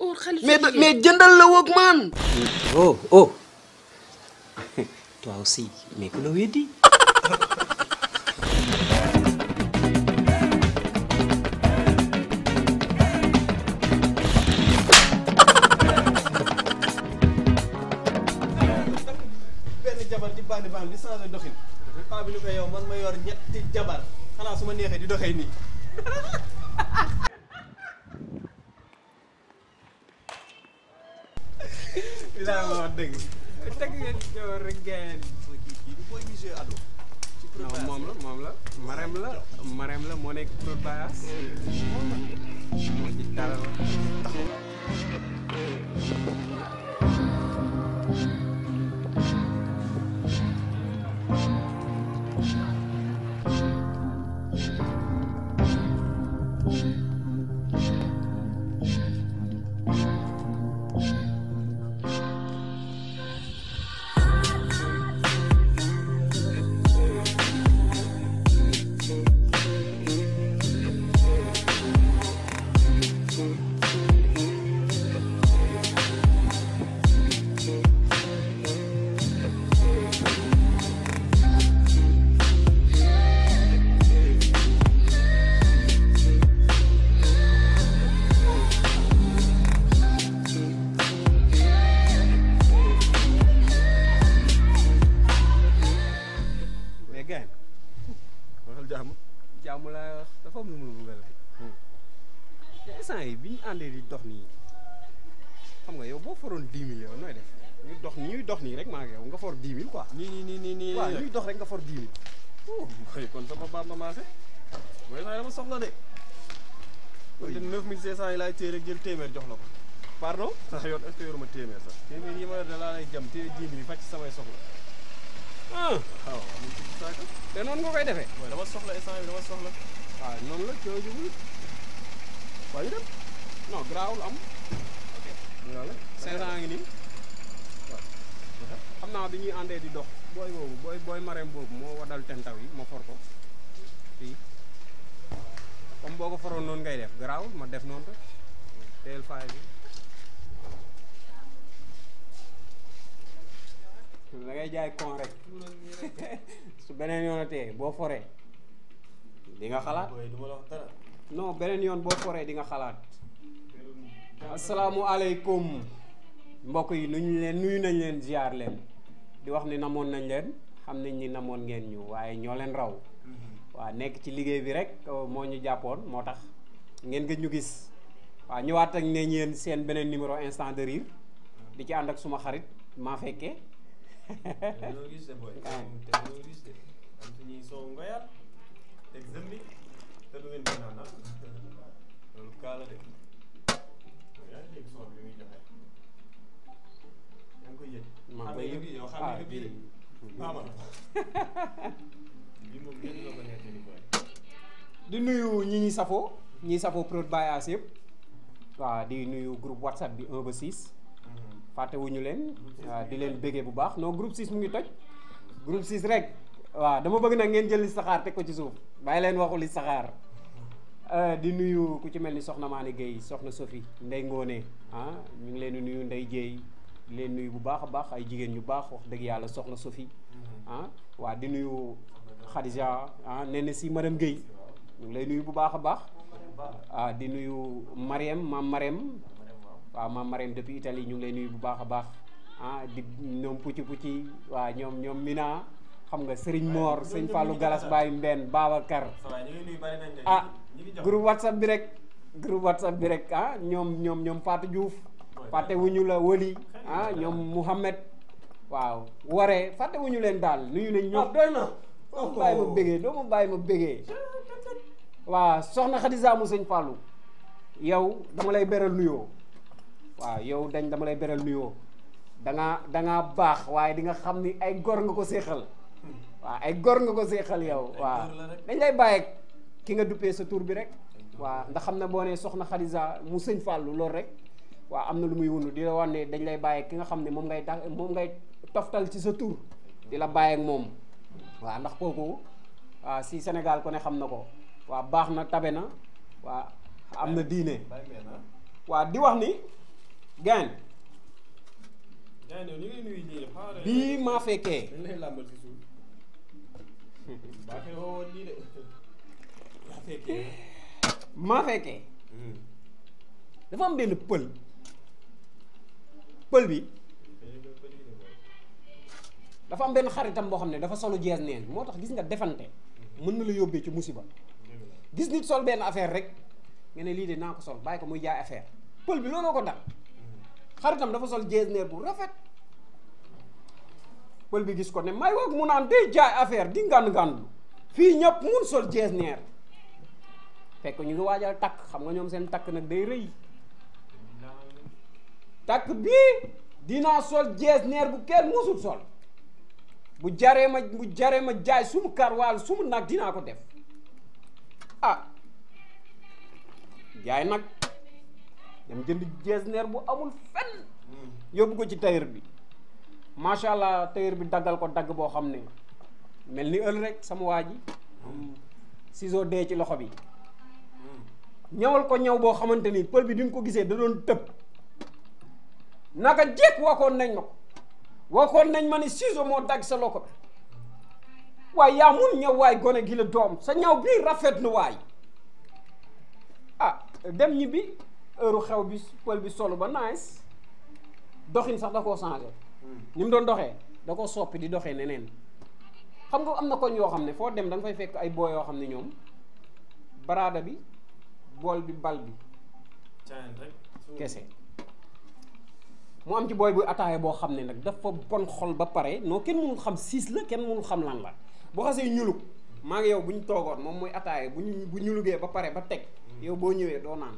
oh xale mais jëndal la woog man. oh oh toi aussi mais ku la weddi. benn jabar di bandi di changé doxin paa bi ni ko yow man ma yor ñetti jabar xanaa su ma neexee di doxee nii. dinaa ma wax dëgg. teg ngeen joor ngeen. kii du booy gisee ado. ci non moom la Marème la moo nekk Prod Bayas. moo ci dara jàmm laa wax dafa am lu mu bëgg a laaj. te instant yi bi ñu àndee di dox nii xam nga yow boo foroon 10 000 yow nooy def ñuy dox nii rek maa ngi yow nga for 10 000 quoi. nii waaw ñuy dox rek nga for 10 000. mooy kon sama baab ma maase. mooy naa dama soxla de. oui 9500 yi laay téye rek jël téeméer jox la ko. pardon. sax yoon est-ce que yoruma téeméer sax. téeméer yi ma yor de laa lay jam téye 10 000 yi fàcc samay soxla. ah waaw ñu ngi ci saaka. te noonu nga koy defee. mooy dama soxla instant bi dama soxla. waaw noonu la coono jublu. waa ñu dem. non garaawul am. ok ñu la 500 ngi nii. waaw. xam naa bi ñuy àndee di dox booy boobu booy Marème boobu moo wadal tentaw yi ma for ko fii comme boo ko foroon noonu ngay def garaawul ma def noonu rek teel faay bi. da ngay jaay kon rek su beneen yoon tee boo foree di nga xalaat. du ma la wax dara. non beneen yoon boo foree di nga xalaat. asalaamualeykum mbokk yi nuyu nañ leen ziar leen di wax ni namoon nañ leen xam nañ ni namoon ngeen ñu waaye ñoo leen raw. waaw nekk ci liggéey bi rek moo ñu jàppoon moo tax ngeen gëj ñu gis waaw ñëwaat ak ne yéen seen beneen numéro instant de rire di ci ànd ak suma xarit maa fekkee. dañoo gis de booy. dañoo gis de am suñuy soo ngoyaat teg zëmbi te du ngeen gën a naan loolu kaala de yaa ngi dégg son bi muy joxe yaa ngi koy yëg. maa koy yëg yow xam nga bii de maama bii moom gën la ko nekk ni booy. di nuyu ñi safoo Prod Bayas yëpp waaw di nuyu groupe WhatsApp bi 1 ba 6. fàttewuñu leen di leen béggee bu baax non groupe 6 mu ngi toj groupe 6 rek waaw dama bëgg nag ngeen jël li saxaar teg ko ci suuf bàyyi leen waxu li saxaar di nuyu ku ci mel ni soxna Maani Gueye soxna Sophie Ndey Ngoone ñu ngi leen di nuyu Ndey Jéey di leen nuyu bu baax a baax ay jigéen ñu baax wax dëgg yàlla soxna Sophie waa di nuyu Khadija nee na si madame Gueye ñu ngi lay nuyu bu baax a baax di nuyu Marème maam Marème waaw maam Marème depuis Italie ñu ngi lay nuyu bu baax a baax di ñoom pucci waa ñoom Mina xam nga Serigne Mor sëñ Fallou Galas Baye Mbenn Babacar groupe WhatsApp bi rek ñoom Fatou Diouf fàtte wuñu la Woli ñoom Mouhamed waaw waree fàtte wuñu leen daal nuyu nañ ñëpp doy na doo ma bàyyi ma bégee waaw soxna Khadija mu sëñ Fallou yow dama lay beral nuyoo waaw yow dama lay beral nuyoo dangaa baax waaye di nga xam ni ay gor nga ko séexal waaw ay gor nga ko séexal yow waaw dañ lay bàyyi ki nga duppee sa tur bi rek waaw ndax xam ne boo nee soxna Khadija mu sëñ Fallou loolu rek waaw am na lu muy wundu di la wax ne dañ lay bàyyi ki nga xam ne moom ngay toftal ci sa tur di la bàyyi ak moom waaw ndax kooku waaw si Sénégal ko ne xam na ko waaw baax na tabe na waaw am na diine waaw di wax ni gaan yaa ngi ñu ngi nuyu nii xaaral bii maa fekkee dañ lay làmbal ci suuf baaxee woo woon lii de yaa fekkee maa fekkee dafa am benn pël bi dafa am benn xaritam boo xam ne dafa solu jees neen moo tax gis nga defante mën na la yóbbee ci musiba gis nit sol benn affaire rek nga ne lii de naa ko sol bàyyi ko muy jaay affaire pël bi looloo ko dal xaritam dafa sol jees neen bu rafet pël bi gis ko ne may woog mu naan day jaay affaire di ngànd fii ñëpp mun sol jees neer fekk ñu ngi waajal takk xam nga ñoom seen takk nag day rëy takk bii dinaa sol jees neer bu kenn musul sol bu jaree ma jaay sumu kar waal sumu nag dinaa ko def ah jaay nag dem jënd jees neer bu amul fenn yóbbu ko ci tailleur bi macha allah tailleur bi daggal ko dagg boo xam ne mel ni ël rek sama waa ji ciseau dee ci loxo bi ñawal ko ñaw boo xamante ni pël bi di nga ko gisee da doon tëb naka jekk waxoon nañ ma ko waxoon nañ ma ni ciseau moo dagg sa loxo bi waaye yaa mun ñaw waay gone gi la doom sa ñaw bii rafet na waay ah dem ñi bi heure xew bi pël bi solu ba nice doxin sax da koo changé ni mu doon doxee da ko soppi di doxee neneen xam nga am na koñ yoo xam ne foo dem da nga fay fekk ay boo yoo xam ne ñoom baraada bi bool bi bal bi kese mu am ci booy bu ataaya boo xam ne nag dafa bon xol ba pare non kenn mënul xam siis la kenn mënul xam lan la bu xasee ñulug maa ngi yow bu ñu toogoon moom mooy ataaya bu ñulugee ba pare ba teg yow boo ñëwee doo naan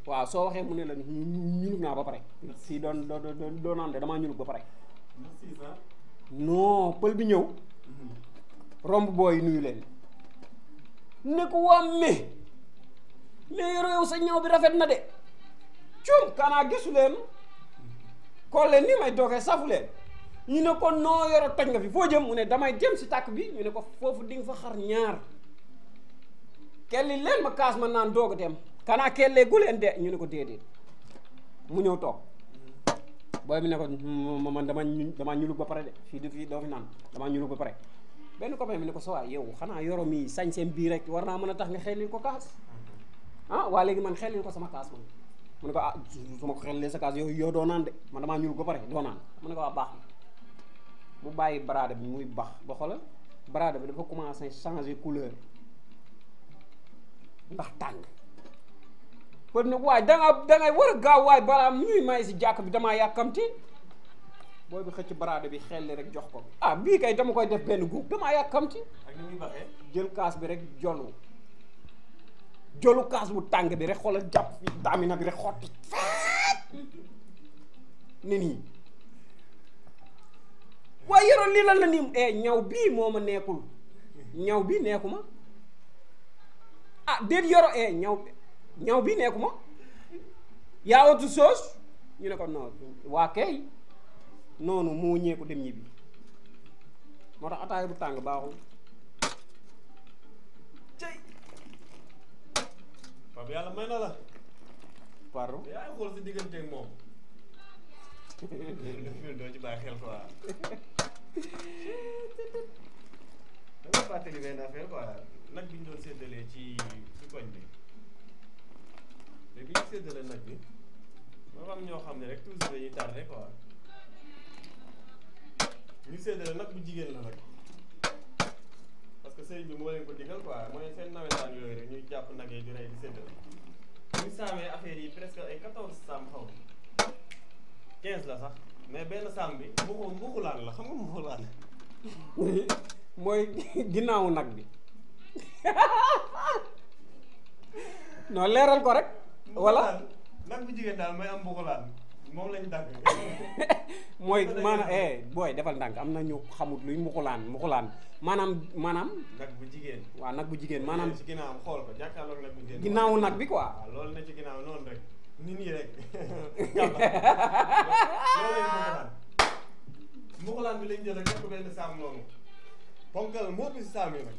waaw soo waxee mu ne la ñulug naa ba pare si doo naan de damaa ñulug ba pare non pël bi ñëw romb booy nuyu leen ne ko waa mais yow sa ñaw bi rafet na de cum kanaa gisu leen xool leen ni may doogee safu leen ñu ne ko noo yoro toj nga fi foo jëm mu ne damay jëm si tàkk bi ñu ne ko foofu di nga fa xar ñaar kelli leen ma kaas ma naan doog a dem kanaa kellee gu leen de ñu ne ko déedéet mu ñëw toog booy bi ne ko man damaa ñulug ba pare de fii doo fi naan damaa ñulug ba pare benn copain bi ne ko sa waay yow xanaa yoro mi sañ seen bii rek war naa mën a tax nga xellil ko kaas ah waa léegi man xellil ko sama kaas man mu ne ko ah su ma ko xellee sa kaas yow doo naan de man damaa ñulug ba pare doo naan mu ne ko waa baax na mu bàyyi baraada bi muy bax ba xoolal baraada bi dafa commencé changer couleur ndax tàng kon nag waaye dangay war a gaaw waaye balaa ñuy may si jàkk bi damaa yàkkamti booy bi xëcc baraada bi xelli rek jox ko ah bii kay dama koy def benn guub damaa yàkkamti ak ni muy baxee jël kaas bi rek jolu kaas bu tàng bi rek xoolal jàpp fi daamina bi rek xotti ne nii waaye yoroon lii lan la nii ñaw bii moo ma nekkul ñaw bii neeku ma ah déet yoro ñaw bii neeku ma yaa autre chose ñu ne ko non waa kay noonu moo ñeeku dem ñibbi moo tax ataaya bu tàng baaxul cey Pape yàlla may na la pardon yaa ngi xool si digganteeg moom doo ci bàyyi xel quoi da nga fàttali benn affaire quoi nag bi ñu doon séddalee ci koñ bi mais bi ñu séddalee nag bi dafa am ñoo xam ne rek toujours dañuy tardé quoi ñu séddale nag bu jigéen la nag parce que sëriñ bi moo leen ko digal quoi mooy seen nawetaan yooyu rek ñuy jàpp nag yi di rey di séddale ñu saamee affaire yi presque ay 14 saam xaw 15 la sax mais benn saam bi mbuxulaan la xam nga mbuxulaan mooy ginnaawu nag bi non leeral ko rek wala nag bu jigéen daal mooy am mbuxulaan moom lañ dagg mooy maanaam booy defal ndànk am na ñu xamut luy mbuxulaan maanaam nag bu jigéen waaw nag bu jigéen maanaam ci ginnaawam xool ko jàkkaarloog nag bu jigéen ginnaawu nag bi quoi waaw loolu ne ci ginnaaw noonu rek nit ñi rek loolu lañ mbuxulaan bi lañ jël rek def ko benn saam noonu ponkal moo bi si saam yi nag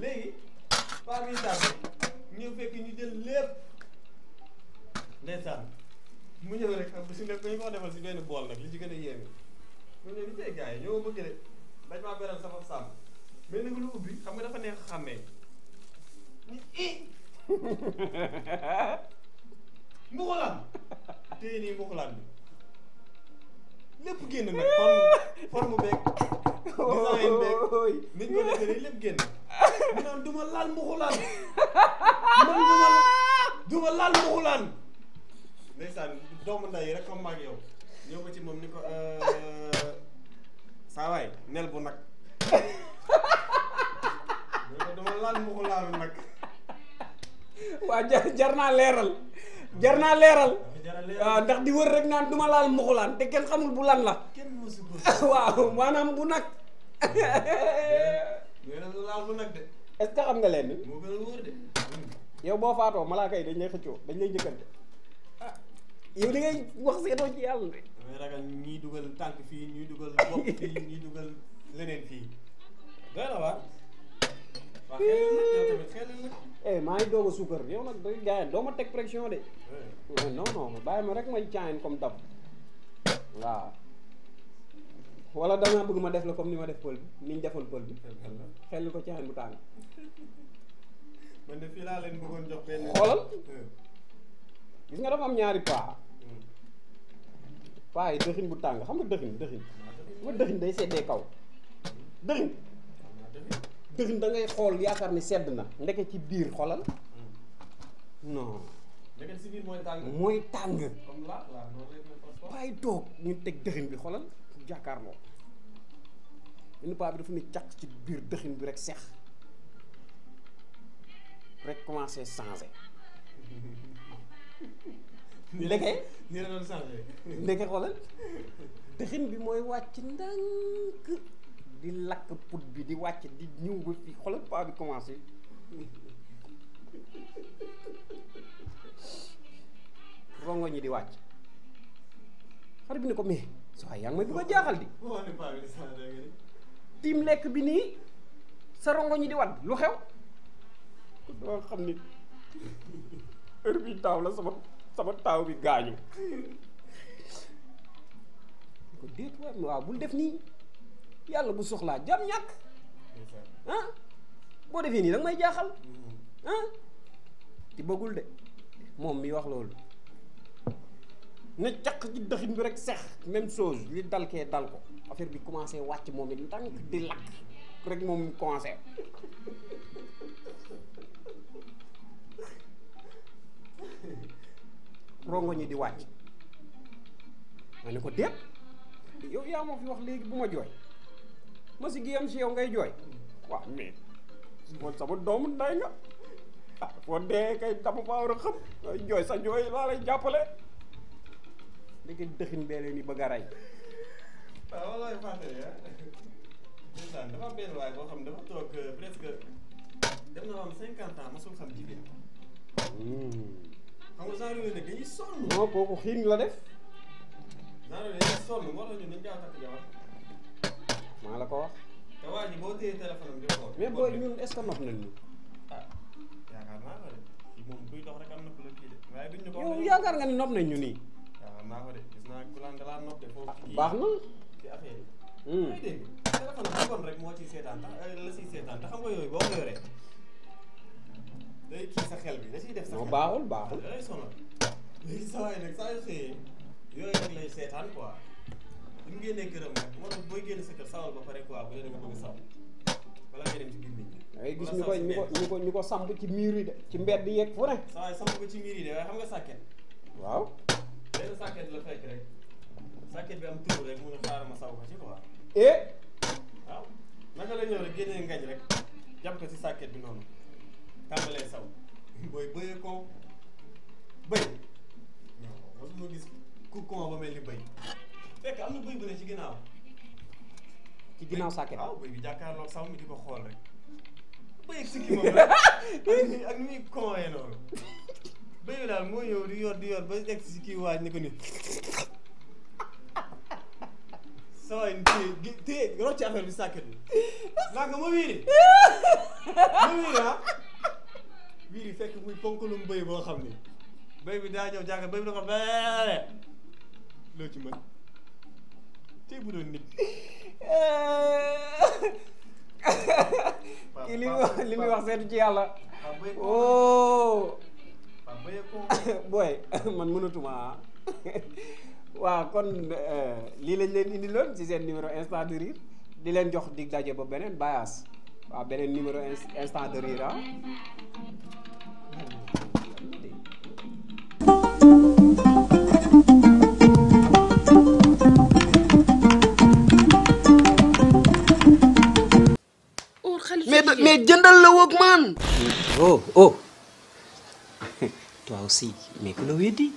léegi pas mi saam ñëw fekk ñu jël lépp ndeysaan mu ñëw rek xam si nekk dañu ko defal si benn bool nag li ci gën a yéeme mu ñëw li tey gars yi ñoo bëgg de dañ maa beral sama sàmm mais nag lu ubbi xam nga dafa neex xàmmee ni mbuxulaan téye nii mbuxulaan bi lépp génn nag forme beeg design beeg niñ ko defee nii lépp génn mu naan duma laal mbuxulaan man duma laal mbuxulaan ndeysaan doomu nday yi rek comme maag yow ñëw ko ci moom ni ko saa waay nel bu nag ñoo ko duma laal mbuxulaanu nag waa jar naa leeral waaw ndax di wër rek naan duma laal mbuxulaan te kenn xamul bu lan la kenn mosu ko waaw maanaam bu nag nee na laal bu nag de est-ce que xam nga leen moo gën a wóor de yow boo faatoo malaaka yi dañ lay xëccoo dañ lay njëkkante ah yow da ngay wax seetoo ci yàlla de damay ragal ñii dugal tànk fii ñuy dugal bopp fii ñuy dugal leneen fii doy na waar waaw xelal nag yow tamit xelal nag maa ngi doog a suukar yow nag day gars doo ma teg pression de non bàyyi ma rek may caayin comme dab waaw wala danga bëgg ma def la comme ni ma def pël bi ni ñu defoon pël bi xel ko caayin bu tàng man de fii laa leen bëggoon jox benn xoolal gis nga dafa am ñaari paa yi dëxin bu tàng xam nga dëxin ma dëxin day seddee kaw dëxin da ngay xool yaakaar ni sedd na ndeke ci biir xoolal non ndeke ci biir mooy tàng comme la noonu rek la paa yi toog ñu teg dëxin bi xoolal jàkkaarloo benn paa bi dafa ne càq ci biir dëxin bi rek sex rek commencé changer ndeke nii la doon changé ndeke xoolal dëxin bi mooy wàcc ndànk di lakk put bi di wàcc di ñëw ba fii xoolal paa bi commencé rongo ñi di wàcc xarit bi ne ko mais saa yaa ngi may bëgg a jaaxal di tiim lekk bi nii sa rongo ñi di wadd lu xew doo xam ni heure bi taaw la sama taaw bi gaañu ko déet waaw bul def nii yàlla bu soxlaa jam ñàkk ah boo defee nii danga may jaaxal ah ci bëggul de moom mi wax loolu ne caq ci dëxin bi rek sex même chose li dal kee dal ko affaire bi commencé wàcc moom it ndànk di lakk rek moom commencé rongo ñi di wàcc ma ne ko déet yow yaa ma fi wax léegi bu ma jooy ma si gi am si yow ngay jooy waaw mais moom sama doomu nday nga ah foo dee kay dama faa war a xam jooy sa jooy laa lay jàppale léegi dëxin bee leen ni bëgg a rey waaw wallaay fàttali ndeysaan dafa am benn waay boo xam dafa toog presque dem na am 50 ans mosul xam jigéen xam nga genre yooyu nag dañuy sonn non kooku xiin la def genre yooyu dañuy sonn moo tax ñun dañu gaaw takk jabar maa la ko wax te waa ji boo téye téléphone am di xool mais booy ñun est-ce que nopp nañ ñu ah yaakaar naa ko de fii moom kuy dox rek am na ku la kii de waaye duñ ñu ko yow yaakaar nga ni nopp nañ ñu nii yaakaar naa ko de gis naa ku laan dalaa nopp de foofu baax na ci affaire yi may dégg téléphone bu kon rek moo ciy seetaan tax la siy seetaan te xam nga yooyu boo ko yoree day kii sa xel bi da ciy def sa xel baaxul da lay sonal léegi sa waay nag saa yu xëyee yooyu rek lay seetaan quoi bu ñu génnee këram nag moo tax booy génn sa kër sawal ba pare quoi bu dee da nga bëgg saw wala ngay dem ci biir nit ñi ngay gis ñu ko samp ci miir yi de ci mbedd yeeg fu ne sa waay samp ko ci miir yi de waaye xam nga sàkket waaw benn sàkket la fekk rek sàkket bi am tur rek mun a xaaral ma saw ko ci quoi waaw naka la ñëw rek génnee ngañ rek jàpp ko ci sàkket bi noonu tàmbalee saw booy bëyee ko bëy non mosuma gis ku kon ba mel ni bëy fekk am na bëy bu ne ci ginnaaw sàkket waaw bëy bi jàkkaarloog saw mi di ko xool rek bëy ak sikki moom rek ak ni muy conwee noonu bëy bi daal moo ñëw di yor ba egg si kii waaj ni ko ni sawaay téye rocci affaire bi sàkket bi naa nga ma wiiri wiiri fekk muy ponkalum bëy boo xam ni béy bi daa ñëw jàkka béy bi da ko beere loo ci mën tey bu doon nit kii li muy wax seetu ci yàlla oh booy man mënatuma waaw kon lii lañ leen indi loon ci seen numéro instant de rire di leen jox dig daje ba beneen Bayas waaw beneen numéro instant de rire mais jëndal la woog man. oh oh toi aussi mais ku la weddi